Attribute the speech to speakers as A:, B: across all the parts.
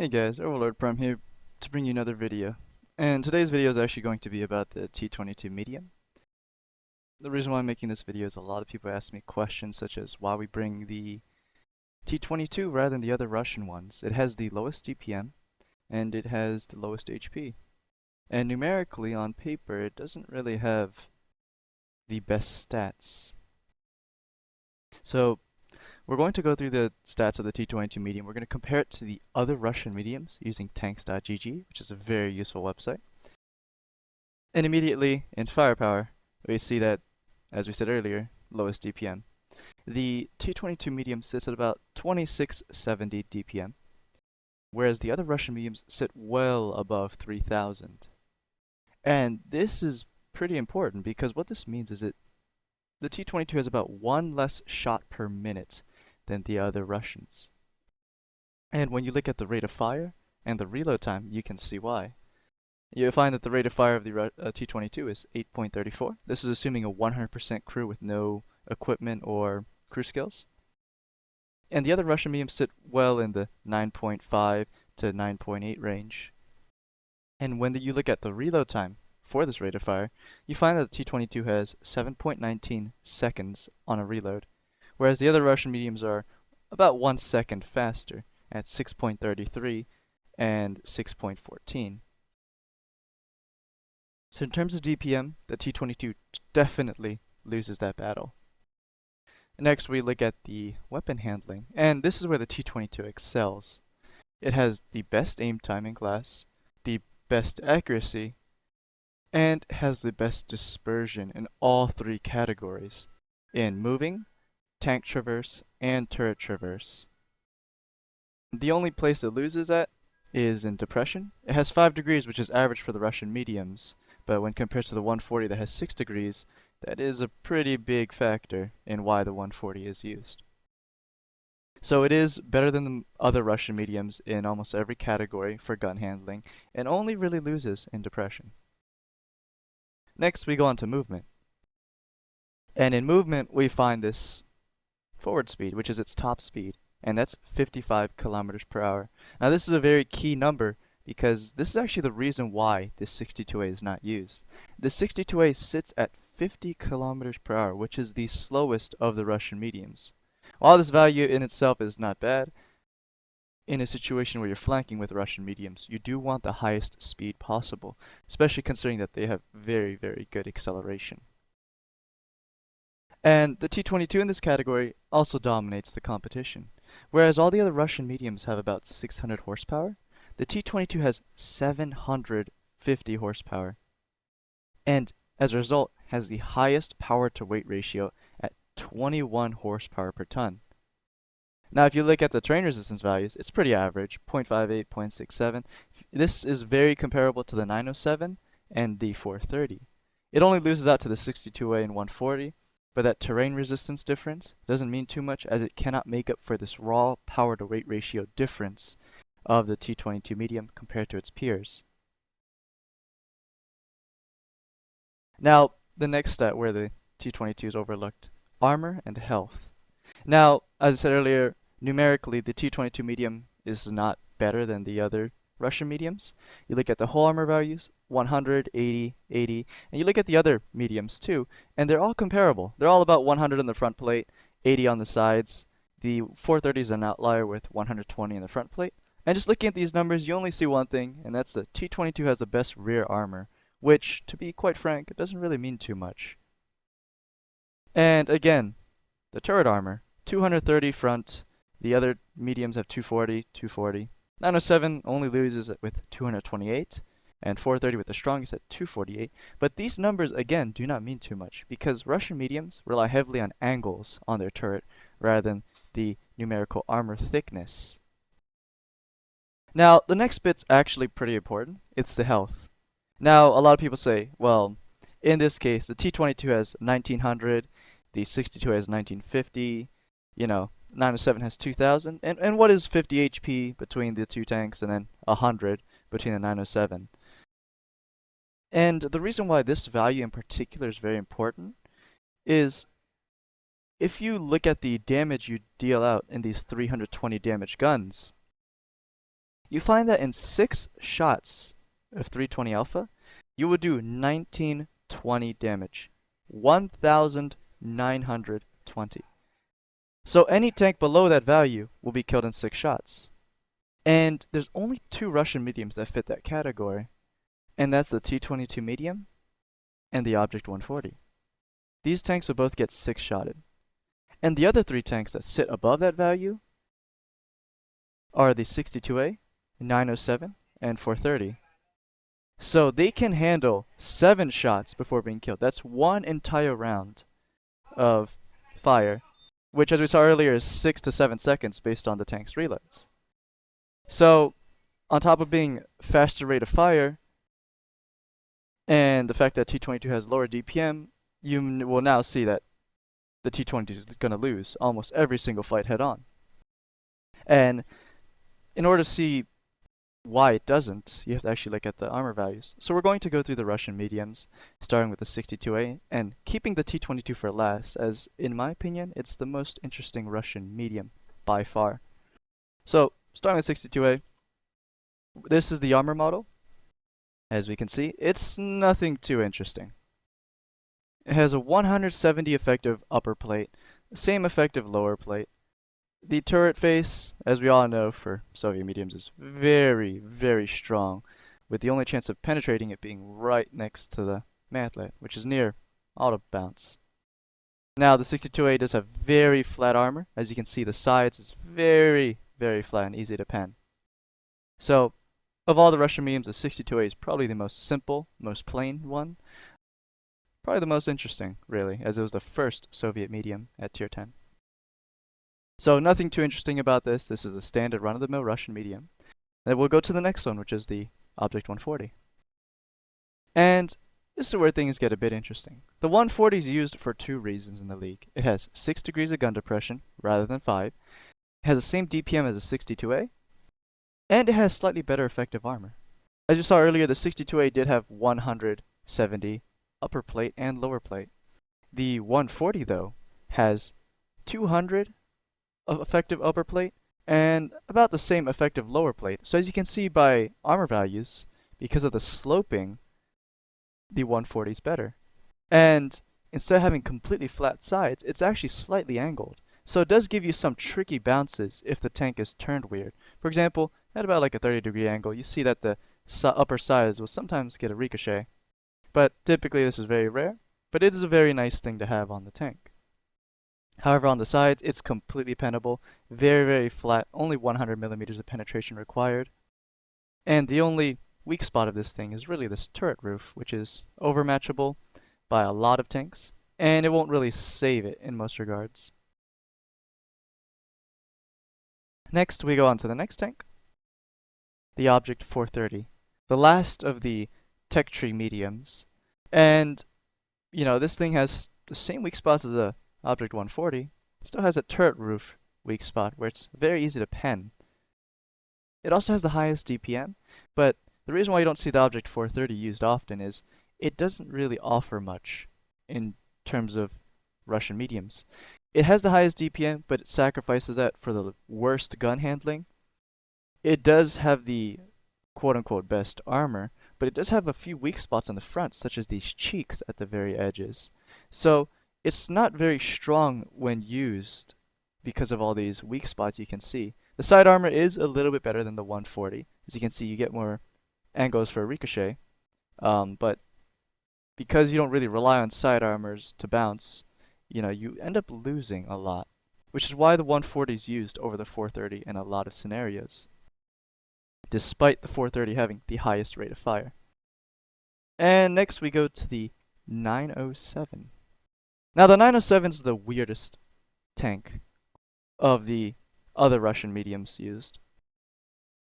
A: Hey guys, Overlord Prime here to bring you another video. And today's video is actually going to be about the T-22 medium. The reason why I'm making this video is a lot of people ask me questions such as why we bring the T-22 rather than the other Russian ones. It has the lowest DPM and it has the lowest HP. And numerically on paper it doesn't really have the best stats. So we're going to go through the stats of the T-22 medium. We're going to compare it to the other Russian mediums using tanks.gg, which is a very useful website. And immediately in firepower, we see that, as we said earlier, lowest DPM. The T-22 medium sits at about 2670 DPM, whereas the other Russian mediums sit well above 3000. And this is pretty important because what this means is that the T-22 has about one less shot per minute than the other Russians. And when you look at the rate of fire and the reload time, you can see why. You'll find that the rate of fire of the T-22 is 8.34. This is assuming a 100% crew with no equipment or crew skills. And the other Russian mediums sit well in the 9.5 to 9.8 range. And when you look at the reload time for this rate of fire, you find that the T-22 has 7.19 seconds on a reload, whereas the other Russian mediums are about 1 second faster at 6.33 and 6.14. So in terms of DPM, the T-22 definitely loses that battle. Next, we look at the weapon handling, and this is where the T-22 excels. It has the best aim time in class, the best accuracy, and has the best dispersion in all three categories, in moving, tank traverse, and turret traverse. The only place it loses at is in depression. It has 5 degrees, which is average for the Russian mediums, but when compared to the 140 that has 6 degrees, that is a pretty big factor in why the 140 is used. So it is better than the other Russian mediums in almost every category for gun handling, and only really loses in depression. Next, we go on to movement. And in movement, we find this forward speed, which is its top speed, and that's 55 kilometers per hour. Now this is a very key number because this is actually the reason why this 62A is not used. The 62A sits at 50 kilometers per hour, which is the slowest of the Russian mediums. While this value in itself is not bad, in a situation where you're flanking with Russian mediums, you do want the highest speed possible, especially considering that they have very, very good acceleration. And the T-22 in this category also dominates the competition. Whereas all the other Russian mediums have about 600 horsepower, the T-22 has 750 horsepower. And as a result, has the highest power to weight ratio at 21 horsepower per ton. Now if you look at the terrain resistance values, it's pretty average, 0.58, 0.67. This is very comparable to the 907 and the 430. It only loses out to the 62A and 140, but that terrain resistance difference doesn't mean too much as it cannot make up for this raw power to weight ratio difference of the T-22 medium compared to its peers. Now, the next stat where the T-22 is overlooked, armor and health. Now, as I said earlier, numerically the T-22 medium is not better than the other Russian mediums. You look at the whole armor values, 100, 80, 80, and you look at the other mediums too, and they're all comparable. They're all about 100 on the front plate, 80 on the sides. The 430 is an outlier with 120 in the front plate. And just looking at these numbers, you only see one thing, and that's the T-22 has the best rear armor, which, to be quite frank, it doesn't really mean too much. And again, the turret armor, 230 front, the other mediums have 240, 240. 907 only loses with 228, and 430 with the strongest at 248. But these numbers, again, do not mean too much, because Russian mediums rely heavily on angles on their turret, rather than the numerical armor thickness. Now, the next bit's actually pretty important. It's the health. Now, a lot of people say, well, in this case, the T-22 has 1900, the 62 has 1950, 907 has 2000, and what is 50 HP between the two tanks and then 100 between the 907? And the reason why this value in particular is very important is if you look at the damage you deal out in these 320 damage guns, you find that in 6 shots of 320 alpha, you would do 1920 damage. 1920. So any tank below that value will be killed in 6 shots. And there's only 2 Russian mediums that fit that category, and that's the T-22 medium and the Object 140. These tanks will both get 6-shotted. And the other 3 tanks that sit above that value are the 62A, 907, and 430. So they can handle 7 shots before being killed. That's 1 entire round of fire, which as we saw earlier is 6 to 7 seconds based on the tank's reloads. So on top of being faster rate of fire and the fact that T-22 has lower DPM, you will now see that the T-22 is going to lose almost every single fight head on. And in order to see why it doesn't, you have to actually look at the armor values. So we're going to go through the Russian mediums, starting with the 62A and keeping the T-22 for last, as in my opinion, it's the most interesting Russian medium by far. So starting with 62A, this is the armor model. As we can see, it's nothing too interesting. It has a 170 effective upper plate, the same effective lower plate. The turret face, as we all know for Soviet mediums, is very, very strong, with the only chance of penetrating it being right next to the mantlet, which is near auto bounce. Now the 62A does have very flat armor. As you can see, the sides is very, very flat and easy to pen. So, of all the Russian mediums, the 62A is probably the most simple, most plain one. Probably the most interesting, really, as it was the first Soviet medium at tier 10. So nothing too interesting about this. This is a standard run-of-the-mill Russian medium. Then we'll go to the next one, which is the Object 140. And this is where things get a bit interesting. The 140 is used for 2 reasons in the league. It has 6 degrees of gun depression rather than 5. It has the same DPM as the 62A. And it has slightly better effective armor. As you saw earlier, the 62A did have 170 upper plate and lower plate. The 140, though, has 200 of effective upper plate and about the same effective lower plate. So as you can see by armor values, because of the sloping, the 140 is better. And instead of having completely flat sides, it's actually slightly angled. So it does give you some tricky bounces if the tank is turned weird. For example, at about like a 30-degree angle, you see that the upper sides will sometimes get a ricochet. But typically this is very rare, but it is a very nice thing to have on the tank. However, on the sides, it's completely pennable, very, very flat, only 100 millimeters of penetration required. And the only weak spot of this thing is really this turret roof, which is overmatchable by a lot of tanks, and it won't really save it in most regards. Next, we go on to the next tank, the Object 430, the last of the tech tree mediums. And, you know, this thing has the same weak spots as the Object 140, still has a turret roof weak spot where it's very easy to pen. It also has the highest DPM, but the reason why you don't see the Object 430 used often is it doesn't really offer much in terms of Russian mediums. It has the highest DPM, but it sacrifices that for the worst gun handling. It does have the quote-unquote best armor, but it does have a few weak spots on the front, such as these cheeks at the very edges. So it's not very strong when used because of all these weak spots you can see. The side armor is a little bit better than the 140. As you can see, you get more angles for ricochet, but because you don't really rely on side armors to bounce, you know, you end up losing a lot, which is why the 140 is used over the 430 in a lot of scenarios, despite the 430 having the highest rate of fire. And next we go to the 907. Now the 907 is the weirdest tank of the other Russian mediums used.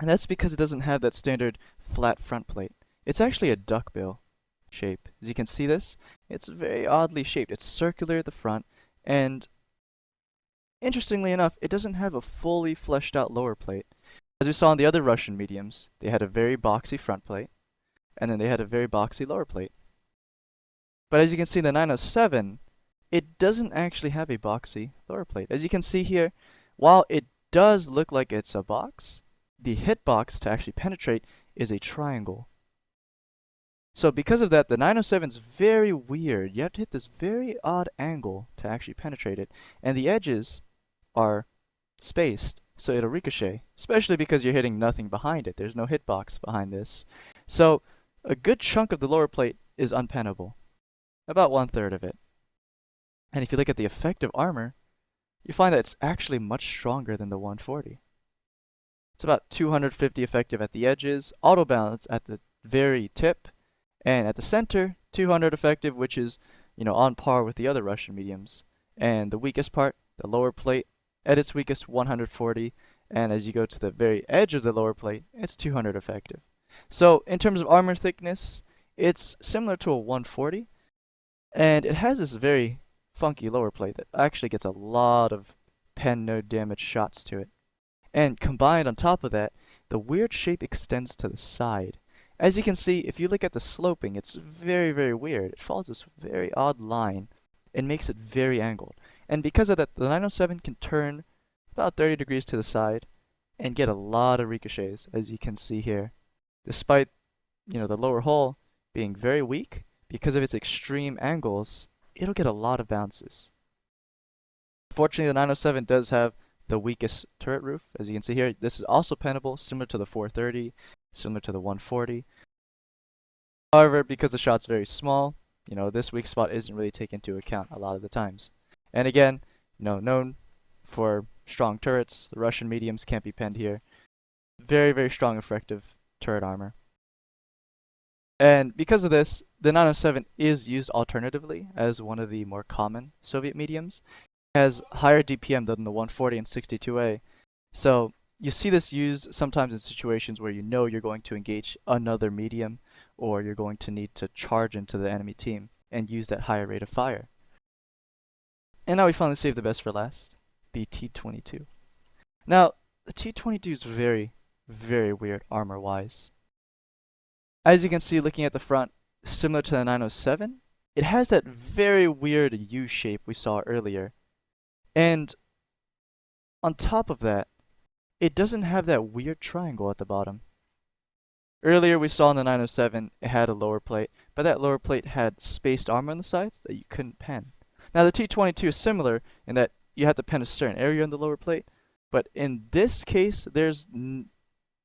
A: And that's because it doesn't have that standard flat front plate. It's actually a duckbill shape. As you can see this, it's very oddly shaped. It's circular at the front, and interestingly enough, it doesn't have a fully fleshed out lower plate. As we saw in the other Russian mediums, they had a very boxy front plate, and then they had a very boxy lower plate. But as you can see in the 907, it doesn't actually have a boxy lower plate. As you can see here, while it does look like it's a box, the hitbox to actually penetrate is a triangle. So because of that, the 907 is very weird. You have to hit this very odd angle to actually penetrate it. And the edges are spaced, so it'll ricochet, especially because you're hitting nothing behind it. There's no hitbox behind this. So a good chunk of the lower plate is unpennable, about 1/3 of it. And if you look at the effective armor, you find that it's actually much stronger than the 140. It's about 250 effective at the edges, auto balance at the very tip, and at the center, 200 effective, which is, on par with the other Russian mediums. And the weakest part, the lower plate, at its weakest, 140. And as you go to the very edge of the lower plate, it's 200 effective. So in terms of armor thickness, it's similar to a 140. And it has this very funky lower plate that actually gets a lot of pen node damage shots to it. And combined on top of that, the weird shape extends to the side. As you can see, if you look at the sloping, it's very, very weird. It follows this very odd line and makes it very angled. And because of that, the 907 can turn about 30 degrees to the side and get a lot of ricochets, as you can see here. Despite, the lower hull being very weak, because of its extreme angles, it'll get a lot of bounces. Fortunately, the 907 does have the weakest turret roof. As you can see here, this is also pennable, similar to the 430, similar to the 140. However, because the shot's very small, this weak spot isn't really taken into account a lot of the times. And again, known for strong turrets, the Russian mediums can't be penned here. Very, very strong effective turret armor. And because of this, the 907 is used alternatively as one of the more common Soviet mediums. It has higher DPM than the 140 and 62A. So you see this used sometimes in situations where you're going to engage another medium, or you're going to need to charge into the enemy team and use that higher rate of fire. And now we finally saved the best for last, the T-22. Now, the T-22 is very, very weird armor-wise. As you can see looking at the front, similar to the 907, it has that very weird U shape we saw earlier. And on top of that, it doesn't have that weird triangle at the bottom. Earlier we saw in the 907 it had a lower plate, but that lower plate had spaced armor on the sides that you couldn't pen. Now the T-22 is similar in that you have to pen a certain area on the lower plate, but in this case there's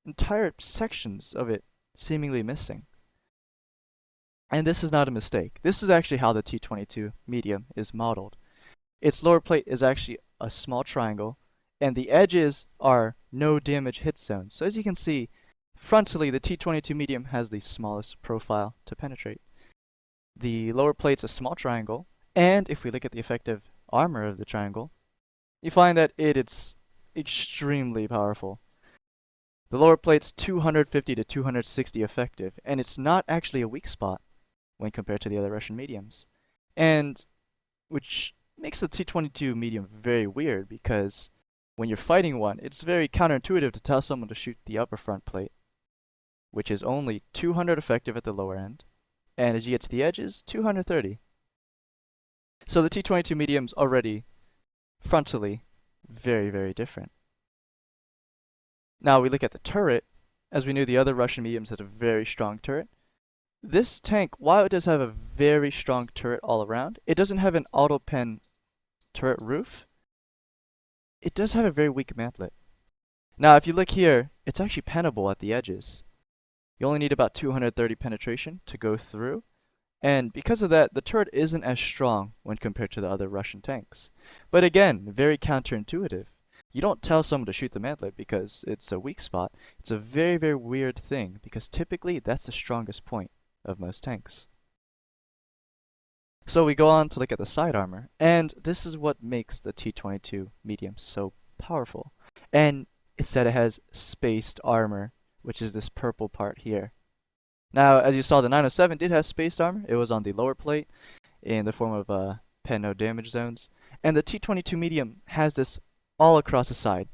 A: entire sections of it seemingly missing. And this is not a mistake. This is actually how the T-22 medium is modeled. Its lower plate is actually a small triangle, and the edges are no damage hit zones. So as you can see, frontally the T-22 medium has the smallest profile to penetrate. The lower plate's a small triangle, and if we look at the effective armor of the triangle, you find that it's extremely powerful. The lower plate's 250 to 260 effective, and it's not actually a weak spot when compared to the other Russian mediums. And which makes the T-22 medium very weird, because when you're fighting one, it's very counterintuitive to tell someone to shoot the upper front plate, which is only 200 effective at the lower end, and as you get to the edges, 230. So the T-22 medium's already frontally very, very different. Now we look at the turret. As we knew, the other Russian mediums had a very strong turret. This tank, while it does have a very strong turret all around, it doesn't have an auto pen turret roof. It does have a very weak mantlet. Now if you look here, it's actually pennable at the edges. You only need about 230 penetration to go through, and because of that, the turret isn't as strong when compared to the other Russian tanks. But again, very counterintuitive. You don't tell someone to shoot the mantlet because it's a weak spot. It's a very, very weird thing, because typically that's the strongest point of most tanks. So we go on to look at the side armor, and this is what makes the T-22 medium so powerful. And it's that it has spaced armor, which is this purple part here. Now, as you saw, the 907 did have spaced armor. It was on the lower plate in the form of pen no damage zones. And the T-22 medium has this all across the side.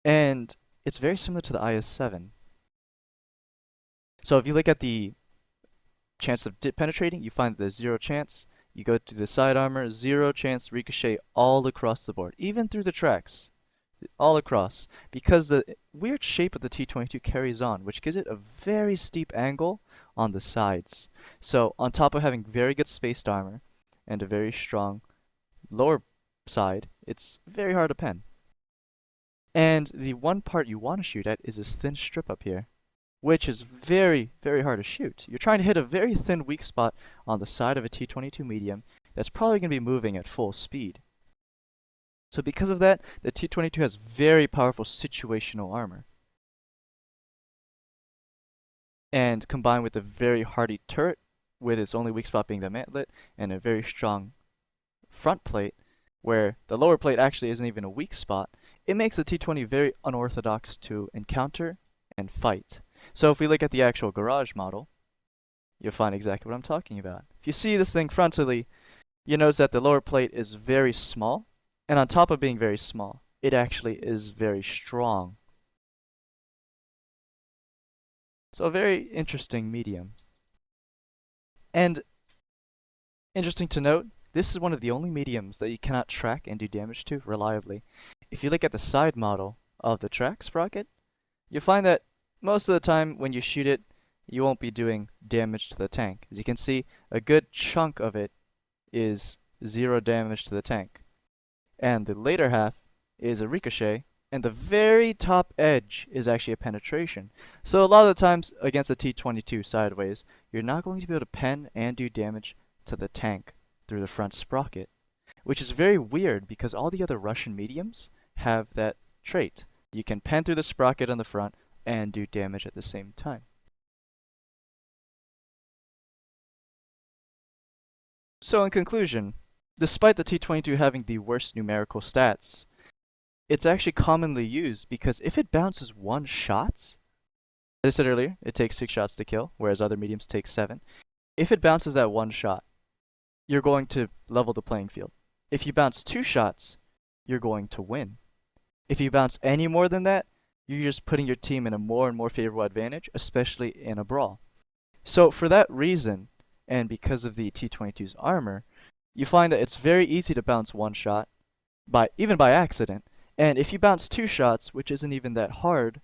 A: And it's very similar to the IS-7. So if you look at the chance of penetrating, you find that there's 0 chance. You go to the side armor, 0 chance ricochet all across the board, even through the tracks. all across, because the weird shape of the T-22 carries on, which gives it a very steep angle on the sides. So on top of having very good spaced armor and a very strong lower side, it's very hard to pen. And the one part you want to shoot at is this thin strip up here, which is very, very hard to shoot. You're trying to hit a very thin weak spot on the side of a T-22 medium that's probably going to be moving at full speed. So because of that, the T-22 has very powerful situational armor. And combined with a very hardy turret, with its only weak spot being the mantlet, and a very strong front plate, where the lower plate actually isn't even a weak spot, it makes the T-20 very unorthodox to encounter and fight. So if we look at the actual garage model, you'll find exactly what I'm talking about. If you see this thing frontally, you notice that the lower plate is very small, and on top of being very small, it actually is very strong. So a very interesting medium. And interesting to note, this is one of the only mediums that you cannot track and do damage to reliably. If you look at the side model of the track sprocket, you'll find that most of the time when you shoot it, you won't be doing damage to the tank. As you can see, a good chunk of it is 0 damage to the tank. And the later half is a ricochet, and the very top edge is actually a penetration. So a lot of the times against the T-22 sideways, you're not going to be able to pen and do damage to the tank through the front sprocket, which is very weird because all the other Russian mediums have that trait. You can pen through the sprocket on the front and do damage at the same time. So in conclusion, despite the T-22 having the worst numerical stats, it's actually commonly used because if it bounces 1 shot, as I said earlier, it takes 6 shots to kill, whereas other mediums take 7. If it bounces that 1 shot, you're going to level the playing field. If you bounce 2 shots, you're going to win. If you bounce any more than that, you're just putting your team in a more and more favorable advantage, especially in a brawl. So for that reason, and because of the T-22's armor, you find that it's very easy to bounce 1 shot, even by accident, and if you bounce 2 shots, which isn't even that hard,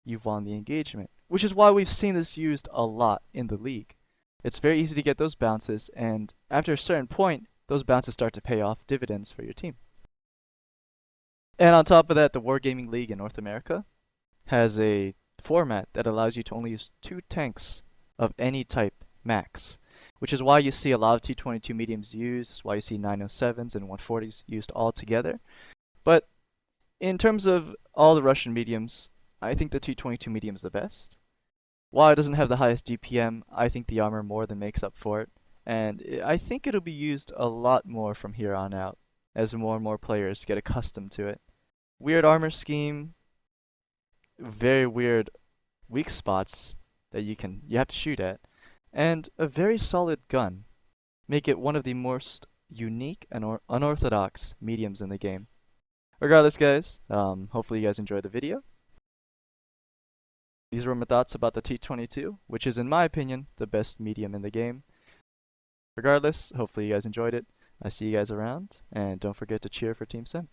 A: you've won the engagement. Which is why we've seen this used a lot in the league. It's very easy to get those bounces, and after a certain point, those bounces start to pay off dividends for your team. And on top of that, the Wargaming League in North America has a format that allows you to only use 2 tanks of any type max, which is why you see a lot of T-22 mediums used. That's why you see 907s and 140s used all together. But in terms of all the Russian mediums, I think the T-22 medium is the best. While it doesn't have the highest DPM, I think the armor more than makes up for it, and I think it'll be used a lot more from here on out as more and more players get accustomed to it. Weird armor scheme, very weird weak spots that you have to shoot at, and a very solid gun make it one of the most unique and unorthodox mediums in the game. Regardless, guys, hopefully you guys enjoyed the video. These were my thoughts about the T-22, which is, in my opinion, the best medium in the game. Regardless, hopefully you guys enjoyed it. I see you guys around, and don't forget to cheer for Team Simp.